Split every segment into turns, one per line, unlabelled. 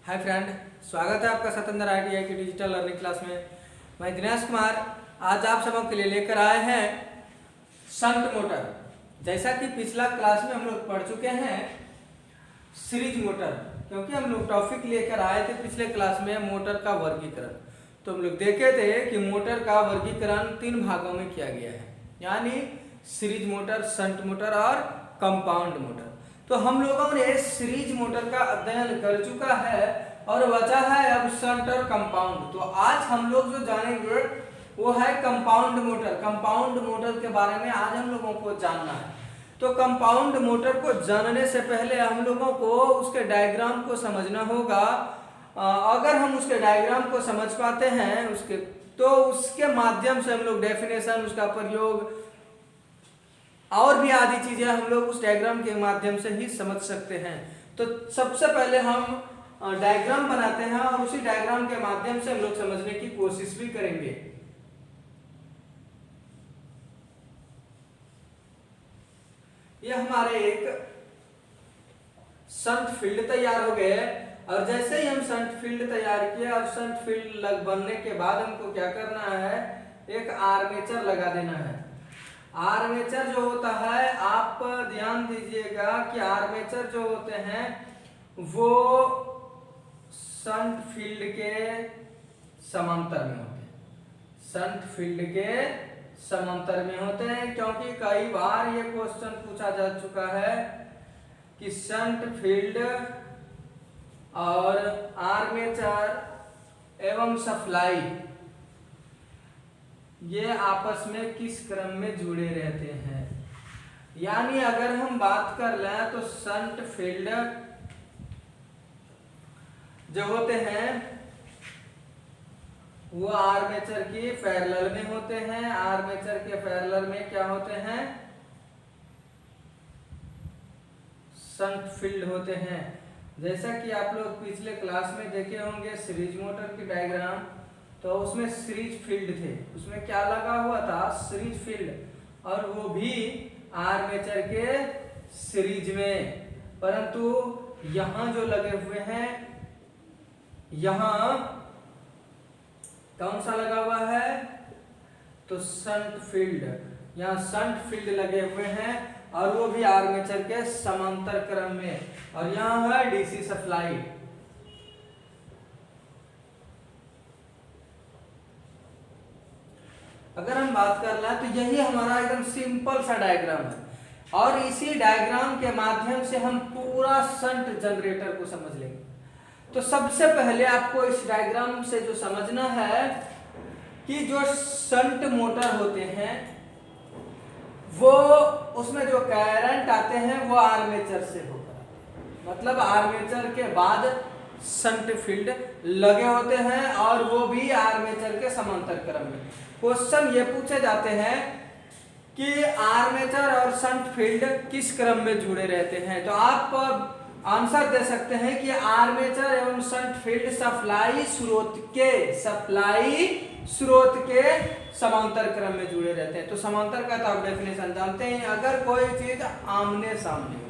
Hi friend, स्वागत है आपका सतेंद्र ITI की डिजिटल लर्निंग क्लास में। मैं दिनेश कुमार आज आप सबों के लिए लेकर आए हैं शंट मोटर। जैसा कि पिछला क्लास में हम लोग पढ़ चुके हैं सीरीज मोटर, क्योंकि हम लोग टॉपिक लेकर आए थे पिछले क्लास में मोटर का वर्गीकरण। तो हम लोग देखे थे कि मोटर का वर्गीकरण 3 भागों में किया गया है, यानी सीरीज मोटर, शंट मोटर और कंपाउंड मोटर। तो हम लोगों ने सीरीज मोटर का अध्ययन कर चुका है और बचा है अब शंट और कंपाउंड। तो आज हम लोग जो जानेंगे वो है कंपाउंड मोटर। कंपाउंड मोटर के बारे में आज हम लोगों को जानना है। तो कंपाउंड मोटर को जानने से पहले हम लोगों को उसके डायग्राम को समझना होगा। अगर हम उसके डायग्राम को समझ पाते हैं उसके माध्यम से हम लोग डेफिनेशन, उसका प्रयोग और भी आदि चीजें हम लोग उस डायग्राम के माध्यम से ही समझ सकते हैं। तो सबसे पहले हम डायग्राम बनाते हैं और उसी डायग्राम के माध्यम से हम लोग समझने की कोशिश भी करेंगे। यह हमारे एक शंट फील्ड तैयार हो गए और जैसे ही हम शंट फील्ड तैयार किए और शंट फील्ड बनने के बाद हमको क्या करना है, एक आर्मेचर लगा देना है। आर्मेचर जो होता है, आप ध्यान दीजिएगा कि आर्मेचर जो होते हैं वो शंट फील्ड के समांतर में होते हैं। शंट फील्ड के समांतर में होते हैं, क्योंकि कई बार ये क्वेश्चन पूछा जा चुका है कि शंट फील्ड और आर्मेचर एवं सप्लाई ये आपस में किस क्रम में जुड़े रहते हैं। यानी अगर हम बात कर लें तो शंट फील्ड जो होते हैं वो आर्मेचर की पैरेलल में होते हैं। आर्मेचर के पैरेलल में क्या होते हैं, शंट फील्ड होते हैं। जैसा कि आप लोग पिछले क्लास में देखे होंगे सीरीज मोटर की डायग्राम, तो उसमें सीरीज फील्ड थे, उसमें क्या लगा हुआ था, सीरीज फील्ड, और वो भी आर्मेचर के सीरीज में। परंतु यहां जो लगे हुए हैं, यहां कौन सा लगा हुआ है, तो शंट फील्ड। यहां शंट फील्ड लगे हुए हैं और वो भी आर्मेचर के समांतर क्रम में, और यहां है डीसी सप्लाई। अगर हम बात कर लें तो यही हमारा एकदम सिंपल सा डायग्राम है और इसी डायग्राम के माध्यम से हम पूरा शंट जनरेटर को समझ लेंगे। तो सबसे पहले आपको इस डायग्राम से जो समझना है कि जो शंट मोटर होते हैं वो उसमें जो करंट आते हैं वो आर्मेचर से होकर, मतलब आर्मेचर के बाद शंट फील्ड लगे होते हैं और वो भी आर्मेचर के समांतर क्रम में। क्वेश्चन ये पूछे जाते हैं कि आर्मेचर और शंट फील्ड किस क्रम में जुड़े रहते हैं, तो आप आंसर दे सकते हैं कि आर्मेचर एवं शंट फील्ड सप्लाई स्रोत के समांतर क्रम में जुड़े रहते हैं। तो समांतर का तो आप डेफिनेशन जानते हैं, अगर कोई चीज आमने सामने हो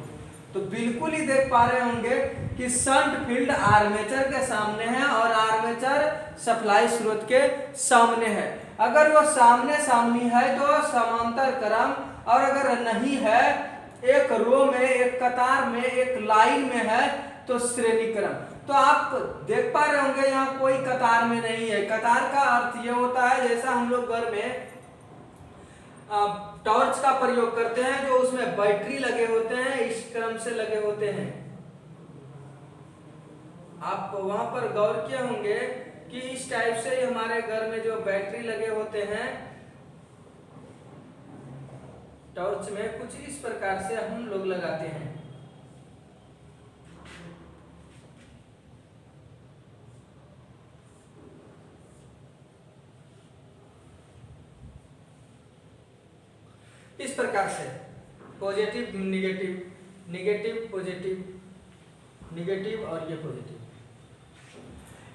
तो बिल्कुल ही देख पा रहे होंगे कि शंट फील्ड आर्मेचर के सामने है और आर्मेचर सप्लाई स्रोत के सामने है। अगर वो सामने सामनी है तो समांतर क्रम, और अगर नहीं है, एक रो में, एक कतार में, एक लाइन में है, तो श्रेणी क्रम। तो आप देख पा रहे होंगे यहाँ कोई कतार में नहीं है। कतार का अर्थ ये होता है जैसा हम लोग घर में टॉर्च का प्रयोग करते हैं, जो उसमें बैटरी लगे होते हैं, इस क्रम से लगे होते हैं। आप वहां पर गौर किए होंगे कि इस टाइप से हमारे घर में जो बैटरी लगे होते हैं टॉर्च में, कुछ इस प्रकार से हम लोग लगाते हैं। इस प्रकार से positive negative, negative positive, negative और ये पॉजिटिव,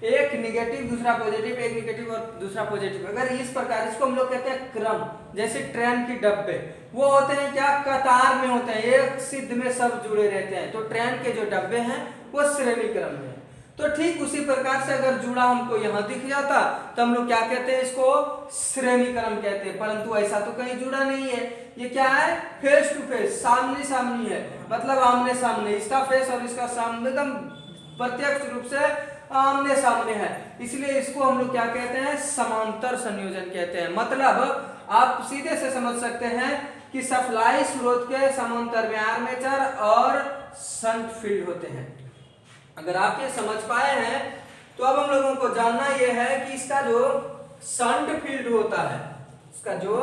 एक निगेटिव दूसरा पॉजिटिव, एक निगेटिव और दूसरा पॉजिटिव। अगर इस प्रकार, इसको हम लोग कहते हैं क्रम। जैसे ट्रेन की डब्बे वो होते हैं क्या, कतार में होते हैं, एक सिद्ध में सब जुड़े रहते हैं। तो ट्रेन के जो डब्बे हैं वो श्रेणी क्रम में। तो ठीक उसी प्रकार से अगर जुड़ा हमको यहाँ दिख जाता तो हम लोग क्या कहते हैं, इसको श्रेणीक्रम कहते हैं, परंतु ऐसा तो कहीं जुड़ा नहीं है। ये क्या है, फेस टू फेस, सामने सामने है, मतलब आमने सामने, इसका फेस और इसका सामने एकदम प्रत्यक्ष रूप से आमने सामने है, इसलिए इसको हम लोग क्या कहते हैं, समांतर संयोजन कहते हैं। मतलब आप सीधे से समझ सकते हैं कि सप्लाई स्रोत के समांतर में आर्मेचर और शंट फील्ड होते हैं। अगर आप ये समझ पाए हैं तो अब हम लोगों को जानना यह है कि इसका जो शंट फील्ड होता है, इसका जो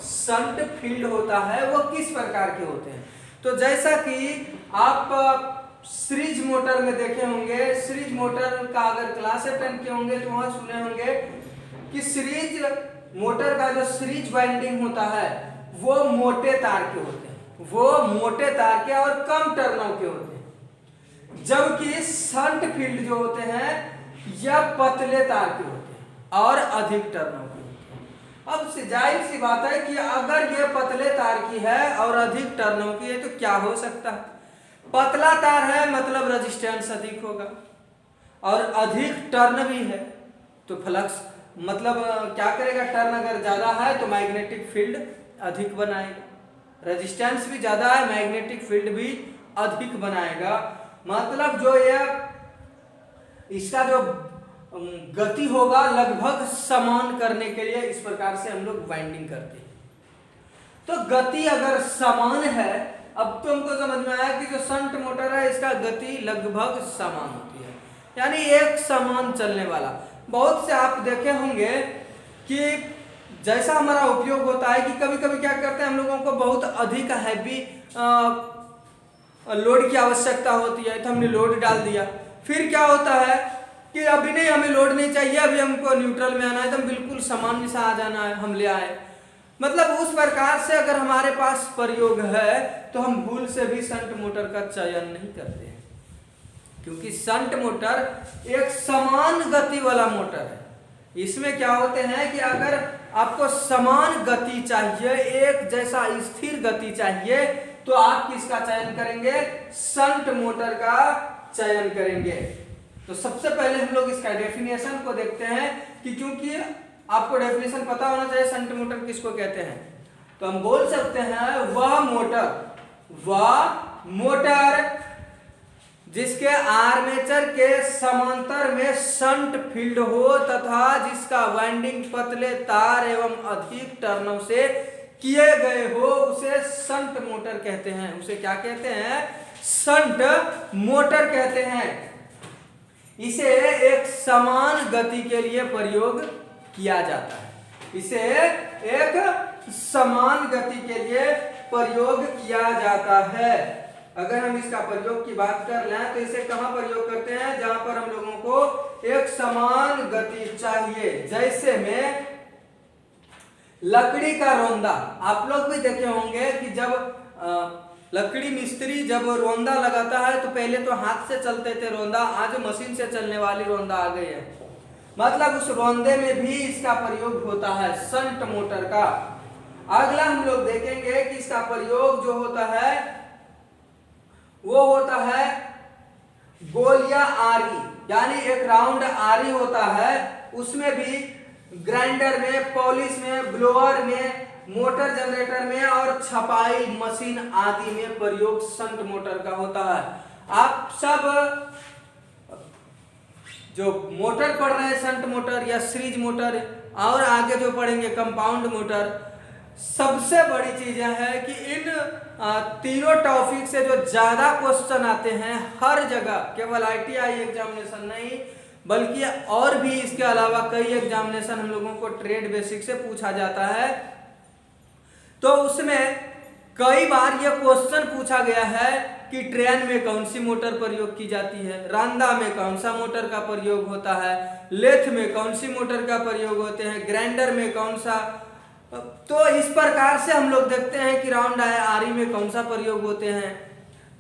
शंट फील्ड होता है वो किस प्रकार के होते हैं। तो जैसा कि आप सीरीज मोटर में देखे होंगे, सीरीज मोटर का अगर क्लास अटेंड किए होंगे तो वहां सुने होंगे कि सीरीज मोटर का जो सीरीज वाइंडिंग होता है वो मोटे तार के होते हैं, वो मोटे तार के और कम टर्नों के होते हैं, जबकि शंट फील्ड जो होते हैं यह पतले तार के होते हैं और अधिक टर्नों के होते हैं। अब जाहिर सी बात है कि अगर ये पतले तार की है और अधिक टर्नों की है तो क्या हो सकता है, पतला तार है मतलब रेजिस्टेंस अधिक होगा, और अधिक टर्न भी है तो फ्लक्स मतलब क्या करेगा, टर्न अगर ज्यादा है तो मैग्नेटिक फील्ड अधिक बनाएगा, रेजिस्टेंस भी ज्यादा है मैग्नेटिक फील्ड भी अधिक बनाएगा। मतलब जो ये इसका जो गति होगा लगभग समान करने के लिए इस प्रकार से हम लोग वाइंडिंग करते हैं। तो गति अगर समान है, अब तो हमको समझ में आया कि जो शंट मोटर है इसका गति लगभग समान होती है, यानी एक समान चलने वाला। बहुत से आप देखे होंगे कि जैसा हमारा उपयोग होता है कि कभी कभी क्या करते हैं, हम लोगों को बहुत अधिक हैवी लोड की आवश्यकता होती है तो हमने लोड डाल दिया, फिर क्या होता है कि अभी नहीं, हमें लोड नहीं चाहिए, अभी हमको न्यूट्रल में आना है, तो हम बिल्कुल सामान्य सा आ जाना है, हम ले आए। मतलब उस प्रकार से अगर हमारे पास प्रयोग है तो हम भूल से भी शंट मोटर का चयन नहीं करते हैं, क्योंकि शंट मोटर एक समान गति वाला मोटर है। इसमें क्या होते हैं कि अगर आपको समान गति चाहिए, एक जैसा स्थिर गति चाहिए, तो आप किसका चयन करेंगे, शंट मोटर का चयन करेंगे। तो सबसे पहले हम लोग इसका डेफिनेशन को देखते हैं कि क्योंकि आपको डेफिनेशन पता होना चाहिए शंट मोटर किसको कहते हैं। तो हम बोल सकते हैं वह मोटर जिसके आर्मेचर के समांतर में शंट फील्ड हो तथा जिसका वाइंडिंग पतले तार एवं अधिक टर्नों से किए गए हो, उसे शंट मोटर कहते हैं। उसे क्या कहते हैं, शंट मोटर कहते हैं। इसे एक समान गति के लिए प्रयोग किया जाता है, इसे एक समान गति के लिए प्रयोग किया जाता है। अगर हम इसका प्रयोग की बात कर लें तो इसे कहां प्रयोग करते हैं, जहां पर हम लोगों को एक समान गति चाहिए। जैसे में लकड़ी का रोंदा, आप लोग भी देखे होंगे कि जब लकड़ी मिस्त्री जब रोंदा लगाता है तो पहले तो हाथ से चलते थे रोंदा, आज मशीन से चलने वाली रोंदा आ गई है। मतलब उस रोंदे में भी इसका प्रयोग होता है शंट मोटर का। अगला हम लोग देखेंगे कि इसका प्रयोग जो होता है वो होता है गोलिया आरी, यानी एक राउंड आरी होता है, उसमें भी ग्राइंडर में, पॉलिश में, ब्लोअर में, मोटर जनरेटर में और छपाई मशीन आदि में प्रयोग शंट मोटर का होता है। आप सब जो मोटर पढ़ रहे हैं शंट मोटर या सीरीज मोटर और आगे जो पढ़ेंगे कंपाउंड मोटर, सबसे बड़ी चीज है कि इन तीनों टॉपिक से जो ज्यादा क्वेश्चन आते हैं हर जगह, केवल ITI एग्जामिनेशन नहीं बल्कि और भी इसके अलावा कई एग्जामिनेशन हम लोगों को ट्रेड बेसिक से पूछा जाता है। तो उसमें कई बार यह क्वेश्चन पूछा गया है कि ट्रेन में कौन सी मोटर प्रयोग की जाती है, रांदा में कौन सा मोटर का प्रयोग होता है, लेथ में कौन सी मोटर का प्रयोग होते हैं, ग्राइंडर में कौन सा। तो इस प्रकार से हम लोग देखते हैं कि राउंड आरी में कौन सा प्रयोग होते हैं,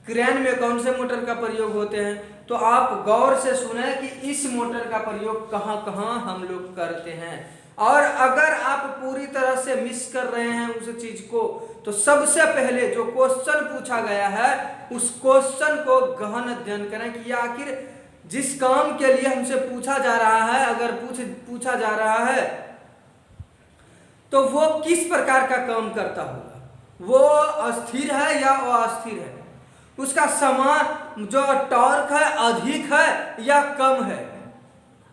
क्रेन में कौन से मोटर का प्रयोग होते हैं। तो आप गौर से सुने कि इस मोटर का प्रयोग कहां कहां हम लोग करते हैं, और अगर आप पूरी तरह से मिस कर रहे हैं उस चीज को तो सबसे पहले जो क्वेश्चन पूछा गया है उस क्वेश्चन को गहन अध्ययन करें कि आखिर जिस काम के लिए हमसे पूछा जा रहा है, अगर पूछा जा रहा है तो वो किस प्रकार का काम करता होगा, वो स्थिर है या अस्थिर है, उसका समान जो टॉर्क है अधिक है या कम है।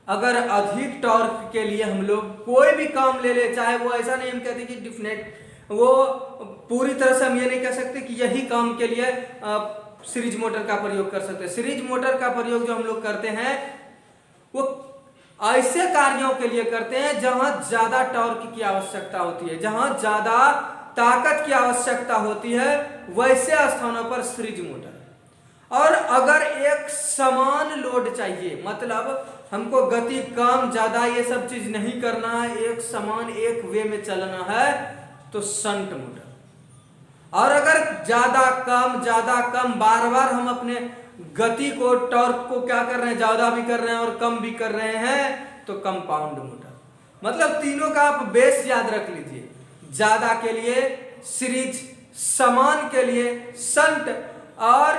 अगर अधिक टॉर्क के लिए हम लोग कोई भी काम ले ले, चाहे वो ऐसा नहीं हम कहते कि डिफिनेट, वो पूरी तरह से हम ये नहीं कह सकते कि यही काम के लिए सीरीज मोटर का प्रयोग कर सकते हैं। सीरीज मोटर का प्रयोग जो हम लोग करते हैं वो ऐसे कार्यों के लिए करते हैं जहां ज्यादा टॉर्क की आवश्यकता होती है, जहां ज्यादा ताकत की आवश्यकता होती है, वैसे स्थानों पर सीरीज मोटर। और अगर एक समान लोड चाहिए, मतलब हमको गति कम ज्यादा ये सब चीज नहीं करना है, एक समान एक वे में चलना है, तो शंट मोटर। और अगर ज्यादा कम बार बार हम अपने गति को, टॉर्क को क्या कर रहे हैं, ज्यादा भी कर रहे हैं और कम भी कर रहे हैं, तो कंपाउंड मोटर। मतलब तीनों का आप बेस याद रख लीजिए, ज्यादा के लिए सीरीज, समान के लिए शंट, और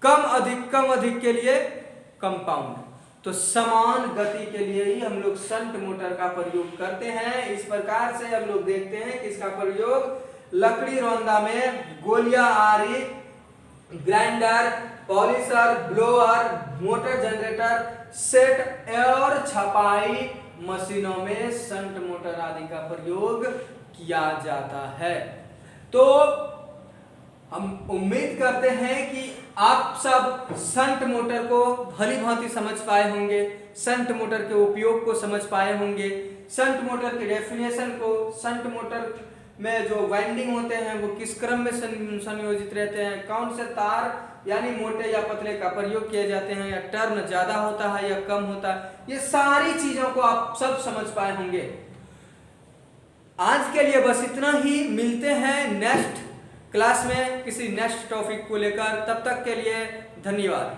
कम अधिक के लिए कंपाउंड। तो समान गति के लिए ही हम लोग शंट मोटर का प्रयोग करते हैं। इस प्रकार से हम लोग देखते हैं कि इसका प्रयोग लकड़ी रौंदा में गोलियां आरी, grinder, polisher, blower, motor generator, set और छपाई मशीनों में शंट मोटर आदि का प्रयोग किया जाता है। तो हम उम्मीद करते हैं कि आप सब शंट मोटर को भली भांति समझ पाए होंगे, शंट मोटर के उपयोग को समझ पाए होंगे, शंट मोटर के डेफिनेशन को, शंट मोटर में जो वाइंडिंग होते हैं वो किस क्रम में संयोजित रहते हैं, कौन से तार यानी मोटे या पतले का प्रयोग किए जाते हैं, या टर्न ज्यादा होता है या कम होता है, ये सारी चीजों को आप सब समझ पाए होंगे। आज के लिए बस इतना ही, मिलते हैं नेक्स्ट क्लास में किसी नेक्स्ट टॉपिक को लेकर। तब तक के लिए धन्यवाद।